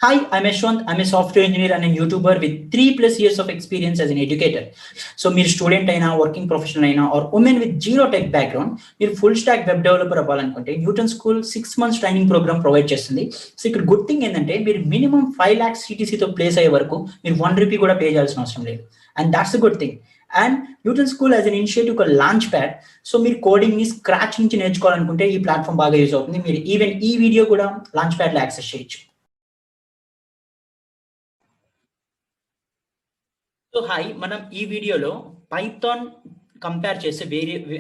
Hi, I'm Ashwant. I'm a software engineer and a YouTuber with 3+ years of experience as an educator. So, మీరు student అయినా working professional అయినా or women with zero tech background మీరు full stack web developer అవ్వాలనుకుంటే Newton school 6 months training program provide చేస్తుంది. So ఇక్కడ good thing ఏంటంటే మీరు minimum 5 lakhs CTCతో place అయ్యే వరకు మీరు 1 rupee కూడా పే చేయాల్సిన అవసరం లేదు. And that's the good thing. And Newton school as an initiative ఒక లాంచ్ ప్యాడ్. సో మీరు కోడింగ్ ని స్క్రాచ్ నుంచి నేర్చుకోవాలనుకుంటే ఈ ప్లాట్ఫామ్ బాగా యూజ్ అవుతుంది. మీరు ఈవెన్ ఈ వీడియో కూడా లాంచ్ ప్యాడ్ లో యాక్సెస్ చేయొచ్చు. సో హాయ్, మనం ఈ వీడియోలో పైథాన్ కంపేర్ చేసి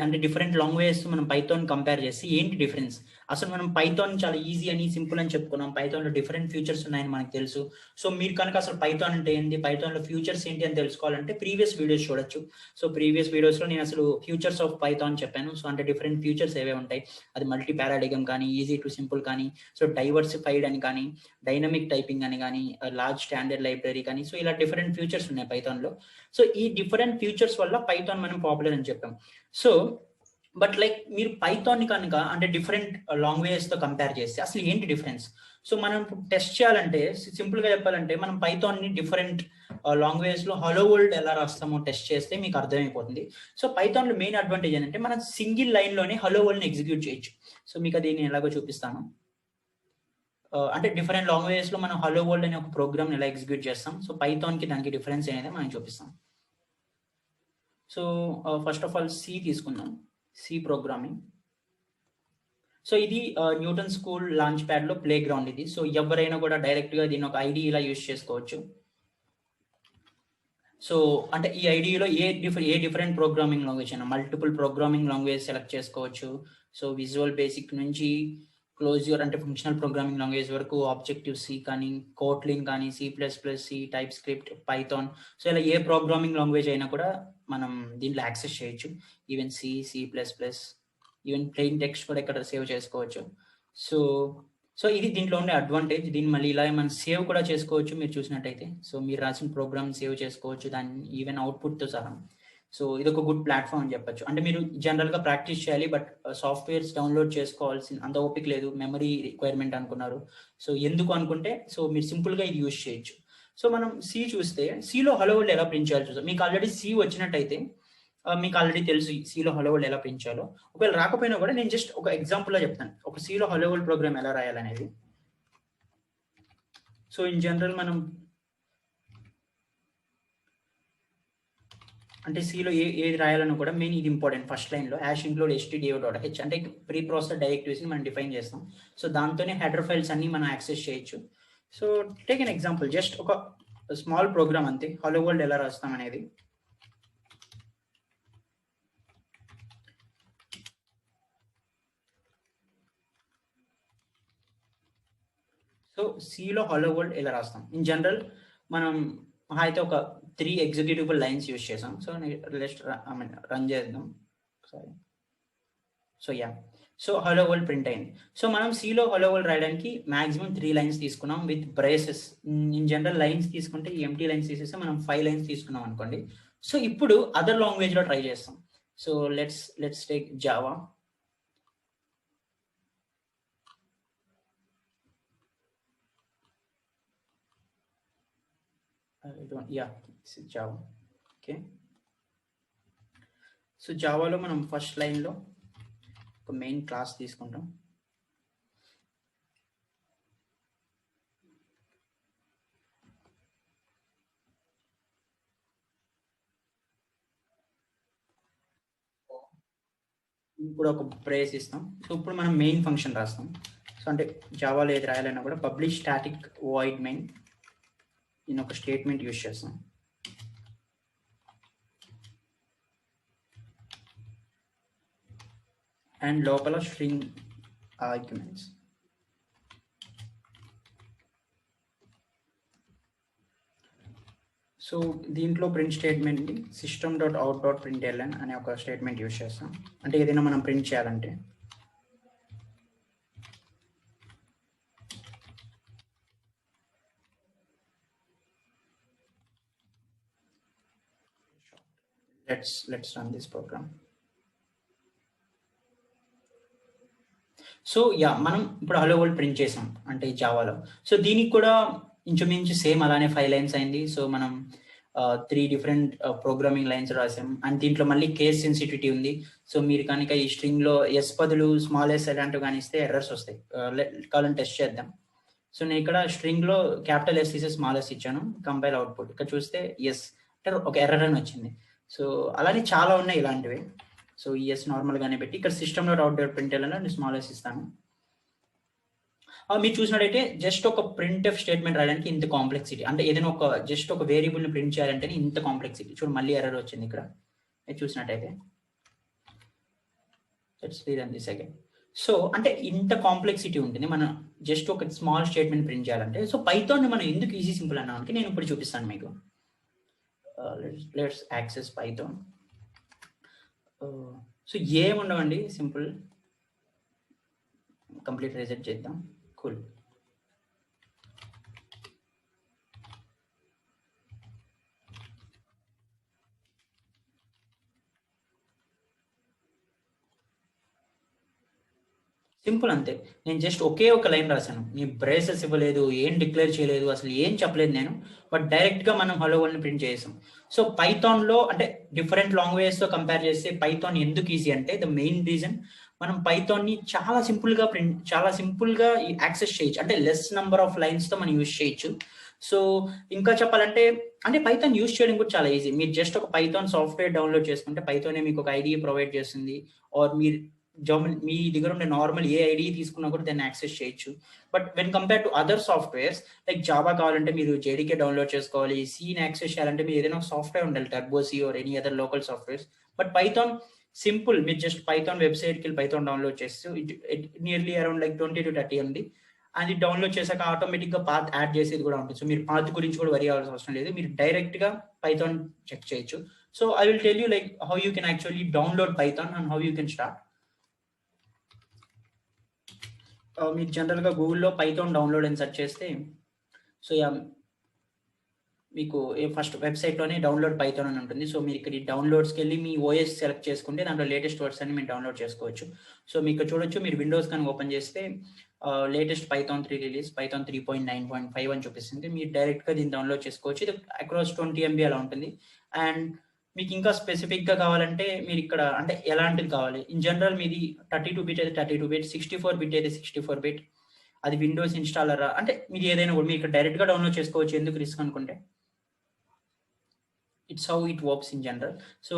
అంటే డిఫరెంట్ లాంగ్వేజెస్ మనం పైథాన్ కంపేర్ చేసి ఏంటి డిఫరెన్స్, అసలు మనం పైథాన్ చాలా ఈజీ అని సింపుల్ అని చెప్పుకున్నాం, పైథాన్లో డిఫరెంట్ ఫ్యూచర్స్ ఉన్నాయని మనకు తెలుసు. సో మీరు కనుక అసలు పైథాన్ అంటే ఏంటి, పైథాన్లో ఫ్యూచర్స్ ఏంటి అని తెలుసుకోవాలంటే ప్రీవియస్ వీడియోస్ చూడొచ్చు. సో ప్రీవియస్ వీడియోస్లో నేను అసలు ఫ్యూచర్స్ ఆఫ్ పైథాన్ చెప్పాను. సో అంటే డిఫరెంట్ ఫ్యూచర్స్ ఏవే ఉంటాయి, అది మల్టీ పారాడిగమ్ కానీ, ఈజీ టు సింపుల్ కానీ, సో డైవర్సిఫైడ్ అని కానీ, డైనమిక్ టైపింగ్ అని కానీ, లార్జ్ స్టాండర్డ్ లైబ్రరీ కానీ, సో ఇలా డిఫరెంట్ ఫ్యూచర్స్ ఉన్నాయి పైథాన్లో. సో ఈ డిఫరెంట్ ఫ్యూచర్స్ వల్ల పైథాన్ మనం పాపులర్ అని చెప్పాం. సో బట్ లైక్ మీరు పైథాన్ ని కనుక అంటే డిఫరెంట్ లాంగ్వేజెస్ తో కంపేర్ చేస్తే అసలు ఏంటి డిఫరెన్స్? సో మనం టెస్ట్ చేయాలంటే సింపుల్ గా చెప్పాలంటే మనం పైథాన్ ని డిఫరెంట్ లాంగ్వేజెస్ లో హలో వరల్డ్ ఎలా రాస్తామో టెస్ట్ చేస్తే మీకు అర్థమైపోతుంది. సో పైథాన్ లో మెయిన్ అడ్వాంటేజ్ ఏంటంటే మనం సింగిల్ లైన్ లోనే హలో వరల్డ్ ని ఎగ్జిక్యూట్ చేయొచ్చు. సో మీకు అది నేను ఎలాగో చూపిస్తాను. అంటే డిఫరెంట్ లాంగ్వేజెస్ లో మనం హలో వరల్డ్ అనే ఒక ప్రోగ్రామ్ ఎలా ఎగ్జిక్యూట్ చేస్తాం, సో పైథాన్ కి దానికి డిఫరెన్స్ అనేది మనం చూపిస్తాం. So first of all C తీసుకుందాం, సి ప్రోగ్రామింగ్. సో ఇది న్యూటన్ స్కూల్ లాంచ్ ప్యాడ్ లో ప్లే గ్రౌండ్ ఇది. సో ఎవరైనా కూడా డైరెక్ట్ గా దీని ఒక ఐడి ఇలా యూజ్ చేసుకోవచ్చు. సో అంటే ఈ ఐడిలో ఏ డిఫరెంట్ ప్రోగ్రామింగ్ లాంగ్వేజ్ అయినా మల్టిపుల్ ప్రోగ్రామింగ్ లాంగ్వేజ్ సెలెక్ట్ చేసుకోవచ్చు. సో విజువల్ బేసిక్ నుంచి క్లోజ్యూర్ అంటే ఫంక్షనల్ ప్రోగ్రామింగ్ లాంగ్వేజ్ వరకు, ఆబ్జెక్టివ్ సి కానీ, కోట్లిన్ కానీ, C++, C, TypeScript, Python, so ఇలా ఏ ప్రోగ్రామింగ్ లాంగ్వేజ్ అయినా కూడా మనం దీంట్లో యాక్సెస్ చేయొచ్చు. Even C++, even plain text కూడా ఇక్కడ సేవ్ చేసుకోవచ్చు. సో ఇది దీంట్లో ఉండే అడ్వాంటేజ్. దీన్ని మళ్ళీ ఇలా మనం సేవ్ కూడా చేసుకోవచ్చు. మీరు చూసినట్టయితే సో మీరు రాసిన ప్రోగ్రామ్ సేవ్ చేసుకోవచ్చు, దాన్ని ఈవెన్ అవుట్పుట్తో సహా. సో ఇది ఒక గుడ్ ప్లాట్ఫామ్ అని చెప్పొచ్చు. అంటే మీరు జనరల్గా ప్రాక్టీస్ చేయాలి, బట్ సాఫ్ట్వేర్స్ డౌన్లోడ్ చేసుకోవాల్సిన అంత ఓపిక లేదు, మెమరీ రిక్వైర్మెంట్ అనుకున్నారు. సో ఎందుకు అనుకుంటే సో మీరు సింపుల్గా ఇది యూజ్ చేయొచ్చు. సో మనం సి చూస్తే సిలో హలో వరల్డ్ ఎలా ప్రింట్ చేయాలి చూస్తాం. మీకు ఆల్రెడీ సి వచ్చినట్టయితే మీకు ఆల్రెడీ తెలుసు సిలో హలో వరల్డ్ ఎలా ప్రింట్ చేయాలో. ఒకవేళ రాకపోయినా కూడా నేను జస్ట్ ఒక ఎగ్జాంపుల్గా చెప్తాను, ఒక సిలో హలో వరల్డ్ ప్రోగ్రామ్ ఎలా రాయాలనేది. సో ఇన్ జనరల్ మనం అంటే సిలో ఏది రాయాలన్నా కూడా మెయిన్ ఇది ఇంపార్టెంట్. ఫస్ట్ లైన్లో #include stdio.h అంటే ప్రీ ప్రాసెస్ డైరెక్టరీస్ని మనం డిఫైన్ చేస్తాం. సో దాంతోనే హెడర్ ఫైల్స్ అన్ని మనం యాక్సెస్ చేయొచ్చు. So take an example, just ఒక స్మాల్ ప్రోగ్రామ్ అంతే, హలో వరల్డ్ ఎలా రాస్తాం అనేది. సో సిలో హలో వరల్డ్ ఎలా రాస్తాం ఇన్ జనరల్ మనం అయితే ఒక 3 ఎగ్జిక్యూటిబుల్ లైన్స్ యూజ్ చేసాం. సో లెట్స్ రన్ చేద్దాం. సో హలో వరల్డ్ ప్రింట్ అయింది. సో మనం సిలో హలో వరల్డ్ రాయడానికి మాక్సిమం 3 lines తీసుకున్నాం with braces. In general lines తీసుకుంటే ఎంటీ లైన్స్ తీసేస్తే మనం 5 lines తీసుకున్నాం అనుకోండి. సో ఇప్పుడు అదర్ లాంగ్వేజ్ లో ట్రై చేస్తాం. So let's take Java. Java. Okay, so జావాలో మనం ఫస్ట్ లైన్లో ఒక మెయిన్ క్లాస్ తీసుకుంటాం. ఇప్పుడు ఒక బ్రేస్ ఇస్తాం. సో ఇప్పుడు మనం మెయిన్ ఫంక్షన్ రాస్తాం. సో అంటే జావాలో ఏది రాయాలన్నా కూడా పబ్లిష్ స్టాటిక్ వాయిడ్ మెయిన్ నేను ఒక స్టేట్మెంట్ యూజ్ చేస్తాం. అండ్ లోపల స్ట్రింగ్ ఆర్గ్యుమెంట్స్. సో దీంట్లో ప్రింట్ స్టేట్మెంట్ system.out.println అనే ఒక స్టేట్మెంట్ యూజ్ చేస్తాం. అంటే ఏదైనా మనం ప్రింట్ చేయాలంటే let's run this program. So మనం ఇప్పుడు హలో వరల్డ్ ప్రింట్ చేసాం అంటే జావాలో. సో దీనికి కూడా ఇంచుమించు సేమ్ అలానే 5 లైన్స్ అయింది. సో మనం 3 డిఫరెంట్ ప్రోగ్రామింగ్ లైన్స్ రాసాం. అండ్ దీంట్లో మళ్ళీ కేస్ సెన్సిటివిటీ ఉంది. సో మీరు కనుక ఈ స్ట్రింగ్లో ఎస్ బదులు స్మాల్ ఎస్ అలాంటివి కానీ ఇస్తే ఎర్రర్స్ వస్తాయి. కావాలని టెస్ట్ చేద్దాం. సో నేను ఇక్కడ స్ట్రింగ్లో క్యాపిటల్ ఎస్ తీసే స్మాల్ ఎస్ ఇచ్చాను. కంపైల్ అవుట్పుట్ ఇక్కడ చూస్తే ఎస్ అంటే ఒక ఎర్రర్ అని వచ్చింది. సో అలానే చాలా ఉన్నాయి ఇలాంటివి. సో ఈ ఎస్ నార్మల్గానే పెట్టి ఇక్కడ సిస్టంలో అవుట్ ప్రింట్ నేను స్మాల్ ఎస్ ఇస్తాను. మీరు చూసినట్టయితే జస్ట్ ఒక ప్రింట్ ఎఫ్ స్టేట్మెంట్ రాయడానికి ఇంత కాంప్లెక్సిటీ, అంటే ఏదైనా ఒక జస్ట్ ఒక వేరియబుల్ని ప్రింట్ చేయాలంటే ఇంత కాంప్లెక్సిటీ. చూడు మళ్ళీ ఎర్రర్ వచ్చింది ఇక్కడ చూసినట్టయితే. సో అంటే ఇంత కాంప్లెక్సిటీ ఉంటుంది మనం జస్ట్ ఒక స్మాల్ స్టేట్మెంట్ ప్రింట్ చేయాలంటే. సో పైథాన్ని మనం ఎందుకు ఈజీ సింపుల్ అన్నానికి నేను ఇప్పుడు చూపిస్తాను మీకు. Let's access Python. సో ఏముండవండి, సింపుల్ కంప్లీట్ రిజెక్ట్ చేద్దాం. కూల్. సింపుల్ అంతే. నేను జస్ట్ ఒకే ఒక లైన్ రాశాను. నీ బ్రేసెస్ ఇవ్వలేదు, ఏం డిక్లేర్ చేయలేదు, అసలు ఏం చెప్పలేదు నేను. బట్ డైరెక్ట్గా మనం హలో వరల్డ్ని ప్రింట్ చేసాం. సో పైథాన్లో అంటే డిఫరెంట్ లాంగ్వేజెస్తో కంపేర్ చేస్తే పైథాన్ ఎందుకు ఈజీ అంటే ద మెయిన్ రీజన్ మనం పైథాన్ని చాలా సింపుల్గా యాక్సెస్ చేయొచ్చు. అంటే లెస్ నెంబర్ ఆఫ్ లైన్స్తో మనం యూజ్ చేయొచ్చు. సో ఇంకా చెప్పాలంటే అంటే పైథాన్ యూజ్ చేయడం కూడా చాలా ఈజీ. మీరు జస్ట్ ఒక పైథాన్ సాఫ్ట్వేర్ డౌన్లోడ్ చేసుకుంటే పైథానే మీకు ఒక ఐడి ప్రొవైడ్ చేస్తుంది. ఆర్ మీరు మీ దగ్గర ఉండే నార్మల్ ఏ ఐడి తీసుకున్నా కూడా దాన్ని యాక్సెస్ చేయొచ్చు. But when compare to other softwares like Java కావాలంటే మీరు జేడీకే డౌన్లోడ్ చేసుకోవాలి. సీని యాక్సెస్ చేయాలంటే మీరు ఏదైనా సాఫ్ట్వేర్ ఉండాలి, Turbo C or any other local softwares. But Python simple, మీరు జస్ట్ పైథాన్ వెబ్సైట్కి వెళ్ళి పైథాన్ డౌన్లోడ్ చేస్తూ it nearly around like 20 to 30 ఉంది. అది డౌన్లోడ్ చేశాక ఆటోమేటిక్గా పాత్ యాడ్ చేసేది కూడా ఉంటుంది. సో మీరు పాత్ గురించి కూడా వరి అవ్వాల్సిన అవసరం లేదు, మీరు డైరెక్ట్గా పైథాన్ చెక్ చేయొచ్చు. So I will tell you like how you can actually download Python and how you can start. మీరు జనరల్గా గూగుల్లో పైథాన్ డౌన్లోడ్ అని సెర్చ్ చేస్తే సో మీకు ఫస్ట్ వెబ్సైట్లోనే డౌన్లోడ్ పైథాన్ అని ఉంటుంది. సో మీరు ఇక్కడ ఈ డౌన్లోడ్స్కి వెళ్ళి మీ ఓఎస్ సెలెక్ట్ చేసుకుంటే దాంట్లో లేటెస్ట్ వర్డ్స్ అన్ని మీరు డౌన్లోడ్ చేసుకోవచ్చు. సో మీకు చూడొచ్చు, మీరు విండోస్ కానీ ఓపెన్ చేస్తే లేటెస్ట్ పైథాన్ 3 రిలీజ్ పైథాన్ 3.9.5 అని చూపిస్తుంది. మీరు డైరెక్ట్గా దీన్ని డౌన్లోడ్ చేసుకోవచ్చు. ఇది అక్రాస్ 20 MB అలా ఉంటుంది. అండ్ మీకు ఇంకా స్పెసిఫిక్గా కావాలంటే మీరు ఇక్కడ అంటే ఎలాంటిది కావాలి. ఇన్ జనరల్ మీది 32 బిట్ అయితే 32 బిట్, 64 బిట్ అయితే 64 బిట్. అది విండోస్ ఇన్స్టాలరా అంటే మీరు ఏదైనా కూడా మీరు ఇక్కడ డైరెక్ట్గా డౌన్లోడ్ చేసుకోవచ్చు. ఎందుకు రిస్క్ అనుకుంటే it's how it works in general. So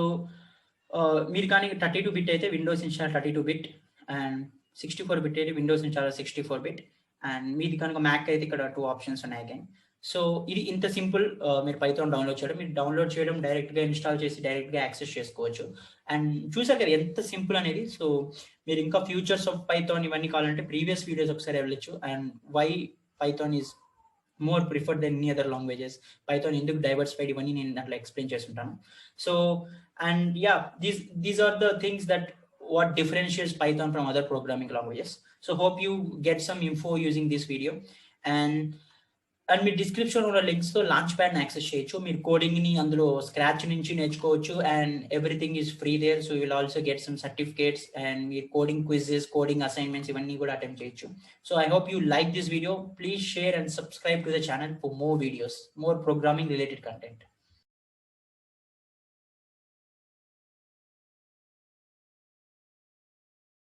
మీరు కానీ 32 బిట్ అయితే Windows install 32 bit and 64 bit అయితే విండోస్ ఇన్స్టాల్ 64 బిట్. అండ్ మీది కనుక మ్యాక్ అయితే ఇక్కడ 2 ఆప్షన్స్ ఉన్నాయి అగైన్. సో ఇది ఇంత సింపుల్ మీరు పైథాన్ డౌన్లోడ్ చేయడం. మీరు డౌన్లోడ్ చేయడం డైరెక్ట్గా ఇన్స్టాల్ చేసి డైరెక్ట్గా యాక్సెస్ చేసుకోవచ్చు. అండ్ చూసారు కదా ఎంత సింపుల్ అనేది. సో మీరు ఇంకా ఫ్యూచర్స్ ఆఫ్ పైథాన్ ఇవన్నీ కావాలంటే ప్రీవియస్ వీడియోస్ ఒకసారి వెళ్ళొచ్చు. And why Python is more preferred than any other languages, Python ఎందుకు డైవర్సిఫైడ్ ఇవన్నీ నేను దాంట్లో ఎక్స్ప్లెయిన్ చేస్తుంటాను. So and yeah these are the things that what differentiates Python from other programming languages. So hope you get some info using this video. And మీ description ఉన్న links తో launch pad ని access చేయొచ్చు. మీరు coding ని అందులో scratch నుంచి నేర్చుకోవచ్చు. And everything is free there. So will also get some certificates and మీరు కోడింగ్ క్విజెస్, కోడింగ్ అసైన్మెంట్స్ ఇవన్నీ కూడా అటెంప్ట్ చేయొచ్చు. So I hope you like this video. Please share and subscribe to the channel for more videos, more programming related content.